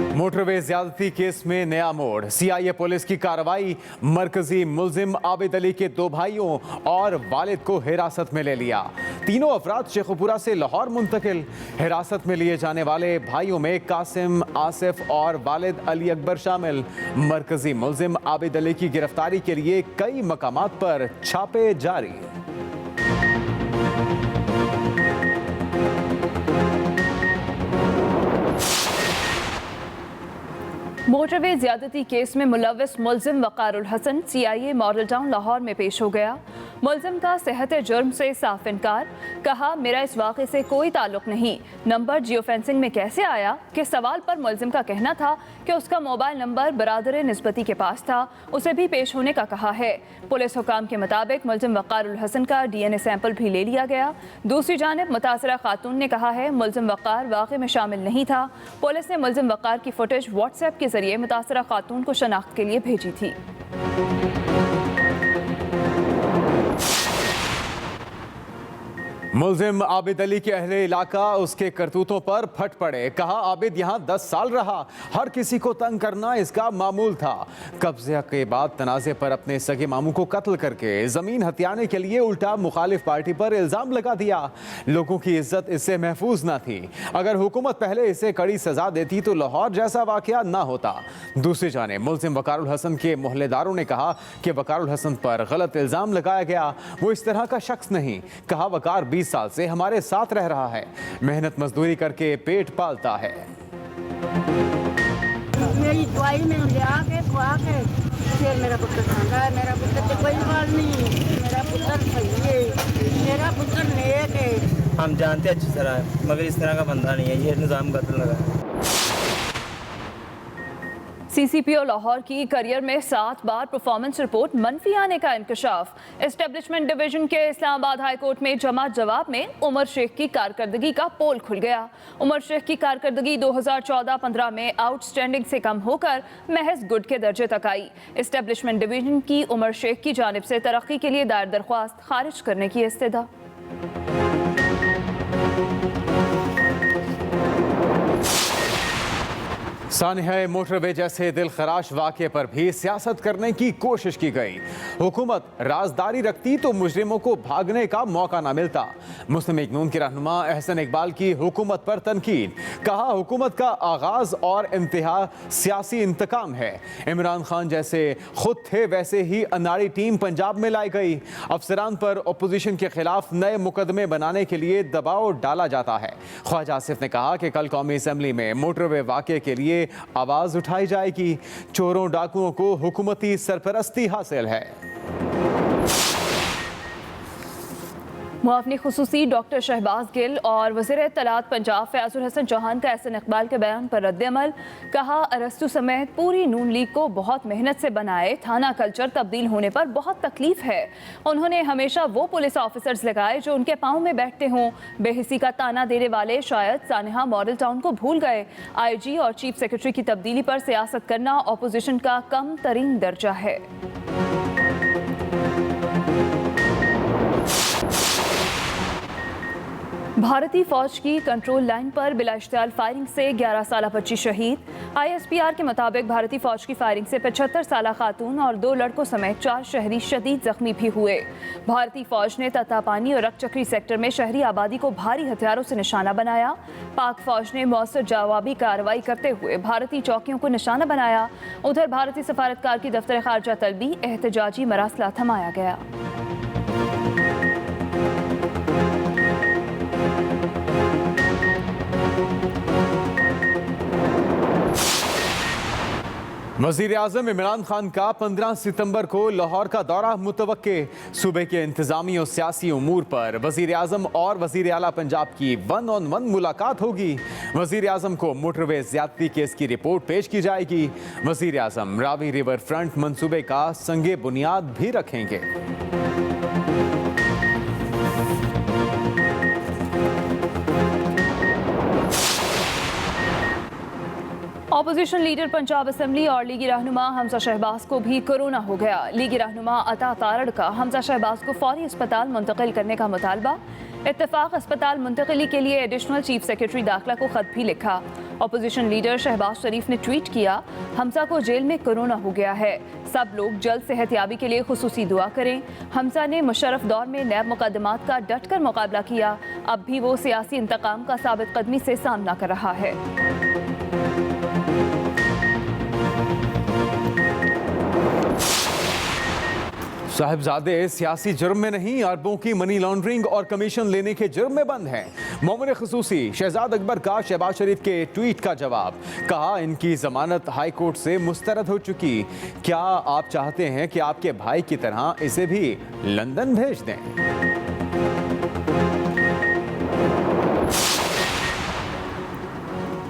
Motorway ज्यादती case में नया मोड़। सीआईए पुलिस की कार्रवाई, मरकजी मुल्जिम आबिद अली के 2 भाइयों और वालिद को हिरासत में ले लिया। तीनों अफराद शेखुपुरा से लाहौर मुंतकिल। हिरासत में लिए जाने वाले भाइयों में कासिम, आसिफ और वालिद अली अकबर शामिल। मरकजी मुल्जिम आबिद अली की गिरफ्तारी के लिए कई मकामात पर छापे जारी। मोटरवे ज्यादती केस में मुलव्विस मुल्जिम Waqarul Hasan CIA Model Town Lahore में पेश हो गया। मुल्जिम का सेहत जुर्म से साफ इनकार। कहा, मेरा इस वाक़े से कोई ताल्लुक नहीं। नंबर जियो फेंसिंग में कैसे आया के सवाल पर मुल्जिम का कहना था कि उसका मोबाइल नंबर बरादर निस्बती के पास था, उसे भी पेश होने का कहा है। पुलिस हुकाम के मुताबिक मुल्जिम वकारुल हसन का DNA सैंपल भी ले लिया गया। दूसरी जानिब मुतासरा खातून ने कहा है मुल्जिम वकार वाक़े में शामिल नहीं था। पुलिस ने मुल्जिम वकार की फुटेज व्हाट्सएप के जरिए मुतासरा खातून को शनाख्त के लिए भेजी थी। मुल्जिम आबिद अली के अहले इलाका उसके करतूतों पर फट पड़े। कहा, आबिद यहाँ 10 साल रहा, हर किसी को तंग करना इसका मामूल था। कब्जे के बाद तनाज़े पर अपने सगे मामू को कत्ल करके ज़मीन हथियाने के लिए उल्टा मुखालिफ पार्टी पर इल्ज़ाम लगा दिया। लोगों की इज्जत इससे महफूज ना थी। अगर हुकूमत पहले इसे कड़ी सजा देती तो लाहौर जैसा वाक़या ना होता। दूसरी जानिब मुल्जिम वकारुल हसन के मोहल्लेदारों ने कहा कि वकारुल हसन पर गलत इल्ज़ाम लगाया गया, वो इस तरह का शख्स नहीं। कहा, वकार 20 साल से हमारे साथ रह रहा है, मेहनत मजदूरी करके पेट पालता है। मेरी दवाई में खुआ के फिर मेरा पुत्र खांदा है। मेरा पुत्र तो कोई बात नहीं, मेरा पुत्र सही है, मेरा पुत्र नेक है। हम जानते हैं अच्छी तरह है, मगर इस तरह का बंदा नहीं है, ये निज़ाम कत्ल लगा है। CCPO लाहौर की करियर में 7 बार परफॉर्मेंस रिपोर्ट मनफी आने का इंकशाफ। एस्टेब्लिशमेंट डिवीजन के इस्लामाबाद हाई कोर्ट में जमा जवाब में उमर शेख की कारकर्दगी का पोल खुल गया। उमर शेख की कारकर्दगी 2014-15 में आउटस्टैंडिंग से कम होकर महज गुड के दर्जे तक आई। एस्टेब्लिशमेंट डिवीजन की उमर शेख की जानिब से तरक्की के लिए दायर दरख्वास्त खारिज करने की इस्तदा। सानिया मोटरवे जैसे दिल खराश वाक़े पर भी सियासत करने की कोशिश की गई। हुकूमत राजदारी रखती तो मुजरिमों को भागने का मौका ना मिलता। मुस्लिम लीग नून के रहनुमा अहसन इकबाल की हुकूमत पर तनकीद। कहा, हुकूमत का आगाज और इंतहा सियासी इंतकाम है। इमरान खान जैसे खुद थे वैसे ही अनाड़ी टीम पंजाब में लाई गई। अफसरान पर अपोजिशन के खिलाफ नए मुकदमे बनाने के लिए दबाव डाला जाता है। ख्वाजा आसिफ ने कहा कि कल कौमी असम्बली में मोटरवे वाक़े के लिए आवाज उठाई जाएगी। चोरों डाकुओं को हुकूमती सरपरस्ती हासिल है। मुआवनी खुसूसी डॉक्टर शहबाज गिल और वज़ीर इत्तलात पंजाब फयाजुल हसन चौहान का अहसन इकबाल के बयान पर रद्द-ए-अमल। कहा, अरस्तु समेत पूरी नून लीग को बहुत मेहनत से बनाए थाना कल्चर तब्दील होने पर बहुत तकलीफ है। उन्होंने हमेशा वो पुलिस ऑफिसर्स लगाए जो उनके पाँव में बैठते हों। बेहिसी का ताना देने वाले शायद सानिया मॉडल टाउन को भूल गए। IG और चीफ सेक्रेटरी की तब्दीली पर सियासत करना अपोजिशन का कम तरीन दर्जा है। भारतीय फौज की कंट्रोल लाइन पर बिला इश्तियाल फायरिंग से 11 साला बच्ची शहीद। ISPR के मुताबिक भारतीय फौज की फायरिंग से 75 साला खातून और 2 लड़कों समेत 4 शहरी शदीद जख्मी भी हुए। भारतीय फौज ने तत्तापानी और रकचक्री सेक्टर में शहरी आबादी को भारी हथियारों से निशाना बनाया। पाक फौज ने मौसर जवाबी कार्रवाई करते हुए भारतीय चौकियों को निशाना बनाया। उधर भारतीय सफारतकार की दफ्तर खारजा तलबी एहतजाजी मरासला थमाया गया। वज़ीर आज़म इमरान खान का 15 सितंबर को लाहौर का दौरा मुतवक्के। सूबे के इंतजामी और सियासी उमूर पर वज़ीर आज़म और वज़ीर आला पंजाब की 1-on-1 मुलाकात होगी। वज़ीर आज़म को मोटरवे ज़्यादती केस की रिपोर्ट पेश की जाएगी। वज़ीर आज़म रावी रिवर फ्रंट मंसूबे का संगे बुनियाद भी रखेंगे। ऑपोजिशन लीडर पंजाब असम्बली और लीगी रहनुमा हमजा शहबाज को भी कोरोना हो गया। लीगी रहनुमा अता तारड़ का हमजा शहबाज को फौरी अस्पताल मुंतकिल करने का मुतालबा। इत्तेफाक अस्पताल मुंतकिली के लिए एडिशनल चीफ सेक्रेटरी दाखिला को खत भी लिखा। अपोजिशन लीडर शहबाज शरीफ ने ट्वीट किया, हमजा को जेल में कोरोना हो गया है, सब लोग जल्द सेहतयाबी के लिए खुसूसी दुआ करें। हमजा ने मुशर्रफ दौर में नैब मुकदमात का डटकर मुकाबला किया, अब भी वो सियासी इंतकाम का साबित कदमी से सामना कर रहा है। साहिबजादे सियासी जुर्म में नहीं, अरबों की मनी लॉन्ड्रिंग और कमीशन लेने के जुर्म में बंद हैं। मोमिन खुसूसी शहजाद अकबर का शहबाज शरीफ के ट्वीट का जवाब, कहा इनकी जमानत हाई कोर्ट से मुस्तरद हो चुकी, क्या आप चाहते हैं कि आपके भाई की तरह इसे भी लंदन भेज दें?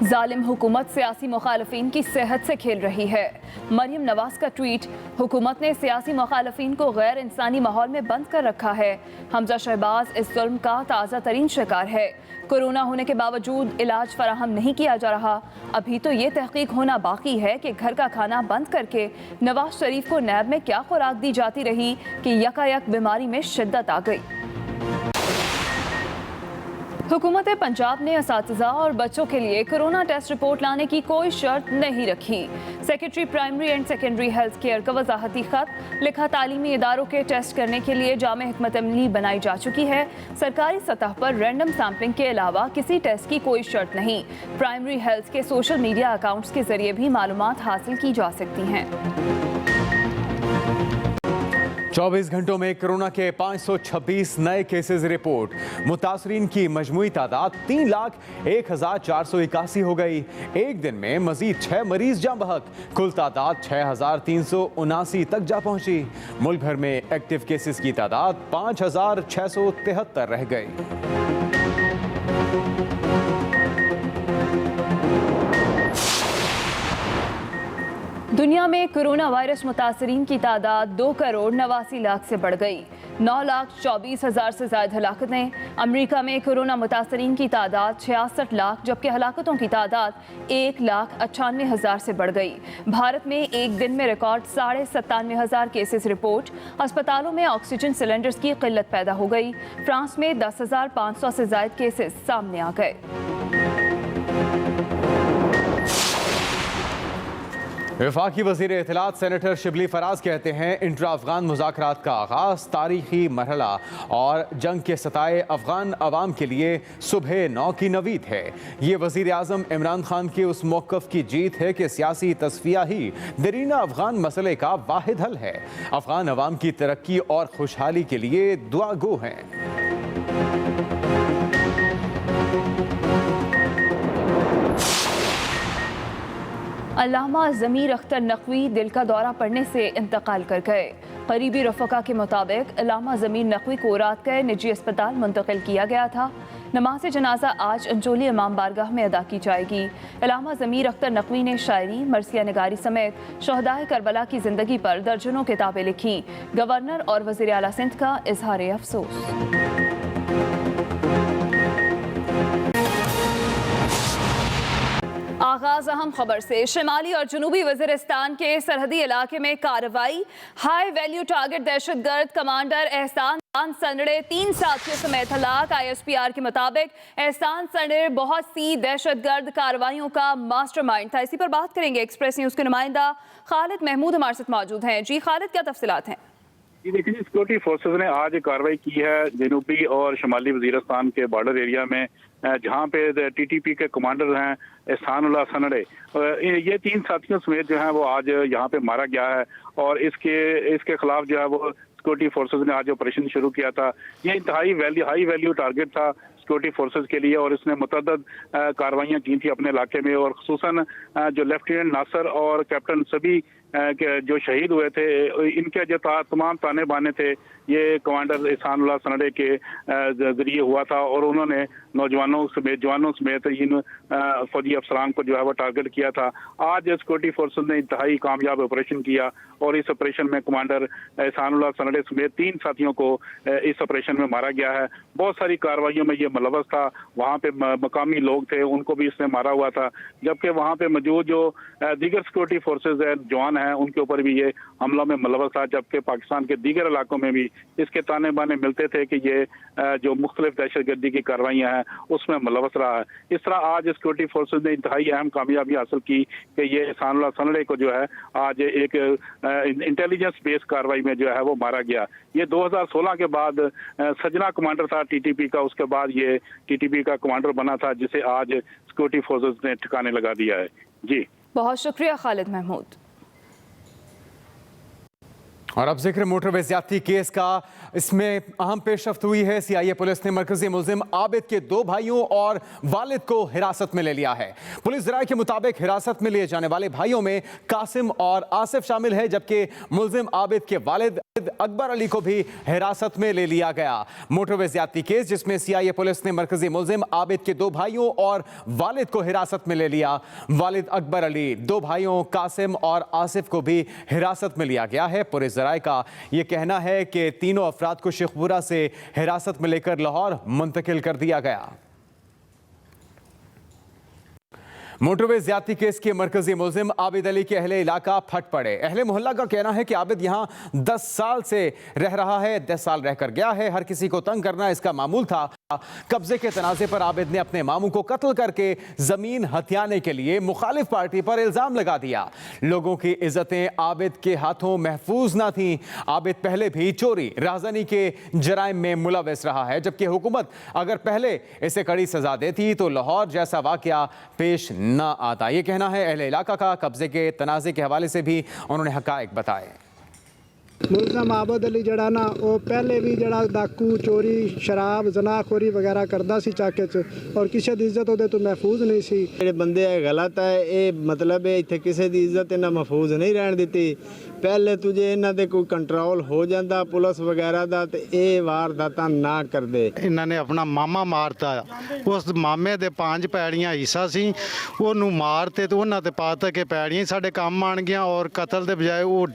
जालिम हुकूमत सियासी मुखालफिन की सेहत से खेल रही है। मरियम नवाज का ट्वीट, हुकूमत ने सियासी मुखालफिन को गैर इंसानी माहौल में बंद कर रखा है। हमजा शहबाज इस जुल्म का ताज़ा तरीन शिकार है। कोरोना होने के बावजूद इलाज फराहम नहीं किया जा रहा। अभी तो ये तहकीक होना बाकी है कि घर का खाना बंद करके नवाज शरीफ को नैब में क्या खुराक दी जाती रही कि यकायक बीमारी में शिद्दत आ गई। हुकूमत पंजाब ने असातिज़ा और बच्चों के लिए कोरोना टेस्ट रिपोर्ट लाने की कोई शर्त नहीं रखी। Secretary primary and secondary health care का वजाहती खत लिखा, तालीमी इदारों के टेस्ट करने के लिए जामे हिकमत अमली बनाई जा चुकी है। सरकारी सतह पर रैंडम सैम्पलिंग के अलावा किसी टेस्ट की कोई शर्त नहीं। प्राइमरी हेल्थ के सोशल मीडिया अकाउंट्स के जरिए भी मालूमात हासिल की जा सकती हैं। 24 घंटों में कोरोना के 526 नए केसेस रिपोर्ट। मुतासरीन की मजमूई तादाद 3,01,481 हो गई। एक दिन में मजीद 6 मरीज जाँ बहक, कुल तादाद 6,379 तक जा पहुंची। मुल्क भर में एक्टिव केसेस की तादाद 5,673 रह गई। दुनिया में कोरोना वायरस मुतासरीन की तादाद 2,89,00,000 से बढ़ गई। 9,24,000 से ज्यादा हलाकतें। अमेरिका में कोरोना मुतासरीन की तादाद 66 लाख, जबकि हलाकतों की तादाद 1,98,000 से बढ़ गई। भारत में एक दिन में रिकॉर्ड 97,500 केसेस रिपोर्ट। अस्पतालों में ऑक्सीजन सिलेंडर्स की किल्लत पैदा हो गई। फ्रांस में 10,500 से ज्यादा केसेस सामने आ गए। वफाकी वज़ीर इत्तलात सेनेटर शिबली फराज कहते हैं, इंट्रा अफगान मुज़ाकरात का आगाज़ तारीखी मरहला और जंग के सताए अफगान अवाम के लिए सुबह 9 की नवीद है। ये वज़ीर आज़म इमरान खान के उस मौक़िफ़ की जीत है कि सियासी तस्फिया ही दरीना अफगान मसले का वाहिद हल है। अफगान अवाम की तरक्की और खुशहाली के लिए दुआ गो हैं। अल्लामा ज़मीर अख्तर नकवी दिल का दौरा पड़ने से इंतकाल कर गए। करीबी रफ़का के मुताबिक अल्लामा ज़मीर नकवी को रात गए निजी अस्पताल मुंतकिल किया गया था। नमाज जनाजा आज अंजोली इमाम बारगाह में अदा की जाएगी। अल्लामा ज़मीर अख्तर नकवी ने शायरी, मरसिया निगारी समेत शहदाए करबला की ज़िंदगी पर दर्जनों किताबें लिखी। गवर्नर और वज़ीर आला सिंध का इजहार अफसोस। आगाज अहम खबर से। शिमाली और जनूबी वज़ीरिस्तान के सरहदी इलाके में कार्रवाई। हाई वैल्यू टारगेट दहशतगर्द कमांडर एहसान सनड़े 3 साथियों समेत हलाक। ISPR के मुताबिक एहसान सनड़े बहुत सी दहशतगर्द कार्रवाइयों का मास्टरमाइंड था। इसी पर बात करेंगे। एक्सप्रेस न्यूज़ के नुमाइंदा खालिद महमूद हमारे साथ मौजूद हैं। जी खालिद, क्या तफसीलात हैं? जी देखिए, सिक्योरिटी फोर्सेज ने आज कार्रवाई की है जनूबी और शुमाली वज़ीरिस्तान के बॉर्डर एरिया में, जहां पे TTP के कमांडर हैं एहसानुल्लाह सनड़े। ये 3 साथियों समेत जो है वो आज यहाँ पे मारा गया है और इसके खिलाफ जो है वो सिक्योरिटी फोर्सेज ने आज ऑपरेशन शुरू किया था। ये इंतहाई हाई वैल्यू टारगेट था सिक्योरिटी फोर्सेज के लिए और इसने मुतअद्दिद कार्रवाइयाँ की थी अपने इलाके में। और खुसूसन जो लेफ्टिनेंट नासर और कैप्टन सभी जो शहीद हुए थे, इनके जो तमाम ताने बाने थे ये कमांडर एहसानुल्लाह सनड़े के जरिए हुआ था और उन्होंने नौजवानों समेत इन फौजी अफसरान को जो है वो टारगेट किया था। आज सिक्योरिटी फोर्सेज ने इंतहाई कामयाब ऑपरेशन किया और इस ऑपरेशन में कमांडर एहसानुल्लाह सनड़े समेत 3 साथियों को इस ऑपरेशन में मारा गया है। बहुत सारी कार्रवाइयों में ये मुलव्वस था। वहाँ पे मकामी लोग थे, उनको भी इसने मारा हुआ था, जबकि वहाँ पे मौजूद जो दीगर सिक्योरिटी फोर्सेज है जवान हैं उनके ऊपर भी ये हमला में मुलव्वस था। जबकि पाकिस्तान के दीगर इलाकों में भी इसके ताने बाने मिलते थे कि ये जो मुख्तलिफ दहशतगर्दी की कार्रवाइयाँ हैं उसमें मुलवस रहा है। इस तरह आज सिक्योरिटी फोर्सेज ने इंतहाई अहम कामयाबी हासिल की कि ये एहसानुल्लाह सनड़े को जो है आज एक इंटेलिजेंस बेस्ड कार्रवाई में जो है वो मारा गया। ये 2016 के बाद सजना कमांडर था टीटीपी का, उसके बाद ये टीटीपी का कमांडर बना था, जिसे आज सिक्योरिटी फोर्सेज ने ठिकाने लगा दिया है। जी बहुत शुक्रिया खालिद महमूद। और अब जिक्र मोटरवे ज्यादती केस का, इसमें अहम पेशरफ्त हुई है। सीआईए पुलिस ने मरकजी मुल्जिम आबिद के 2 भाइयों और वालिद को हिरासत में ले लिया है। पुलिस जराये के मुताबिक हिरासत में लिए जाने वाले भाइयों में कासिम और आसिफ शामिल है, जबकि मुल्जिम आबिद के वालिद अकबर अली को भी हिरासत में ले लिया गया। मोटरवे ज्यादती केस जिसमें सीआईए पुलिस ने मरकजी मुल्जिम आबिद के 2 भाइयों और वालिद को हिरासत में ले लिया। वालिद अकबर अली, 2 भाइयों कासिम और आसिफ को भी हिरासत में लिया गया है। पुलिस जराये का यह कहना है कि तीनों अफराद को शेखपुरा से हिरासत में लेकर लाहौर मुंतकिल कर दिया गया। मोटरवे ज्यादती केस के मरकजी मुल्जिम आबिद अली के अहले इलाका फट पड़े। अहले मोहल्ला का कहना है कि आबिद यहां 10 साल से रह रहा है, 10 साल रहकर गया है, हर किसी को तंग करना इसका मामूल था। कब्जे के तनाज़े पर आबिद ने अपने मामू को कत्ल करके जमीन हथियाने के लिए मुखालिफ पार्टी पर इल्जाम लगा दिया। लोगों की इज्जतें आबिद के हाथों महफूज ना थीं। आबिद पहले भी चोरी राहज़नी के जराइम में मुलविस रहा है, जबकि हुकूमत अगर पहले इसे कड़ी सजा देती तो लाहौर जैसा वाकया पेश ना आता। ये कहना है अहले इलाका का। कब्जे के तनाज़े के हवाले से भी उन्होंने हकायक बताए। मुल्ज़म आबिद अली जड़ा ना वो पहले भी जड़ा डाकू चोरी शराब जनाखोरी वगैरह करता सी चाके च, और किसी की इज्जत ਉਹਦੇ ਤੋਂ महफूज नहीं सी। ਜਿਹੜੇ ਬੰਦੇ ਇਹ ਗਲਤ ਹੈ, ਇਹ ਮਤਲਬ ਇੱਥੇ ਕਿਸੇ ਦੀ ਇੱਜ਼ਤ ਇਹਨਾਂ ਮਹਿਫੂਜ਼ ਨਹੀਂ ਰਹਿਣ ਦਿੱਤੀ। ਪਹਿਲੇ ਤੁਝੇ ਇਹਨਾਂ ਦੇ ਕੋਈ ਕੰਟਰੋਲ ਹੋ ਜਾਂਦਾ ਪੁਲਿਸ ਵਗੈਰਾ ਦਾ ਤੇ ਇਹ ਵਾਰਦਾਤਾਂ ਨਾ ਕਰਦੇ। ਇਹਨਾਂ ਨੇ ਆਪਣਾ ਮਾਮਾ ਮਾਰਤਾ, ਉਸ ਮਾਮੇ ਦੇ 5 ਪੈੜੀਆਂ ਹਿੱਸਾ ਸੀ, ਉਹਨੂੰ ਮਾਰਤੇ ਤੇ ਉਹਨਾਂ ਤੇ ਪਾਤਾ ਕਿ ਪੈੜੀਆਂ ਸਾਡੇ ਕੰਮ ਆਣ ਗਿਆ, ਔਰ ਕਤਲ ਦੇ ਬਜਾਏ ਉਹ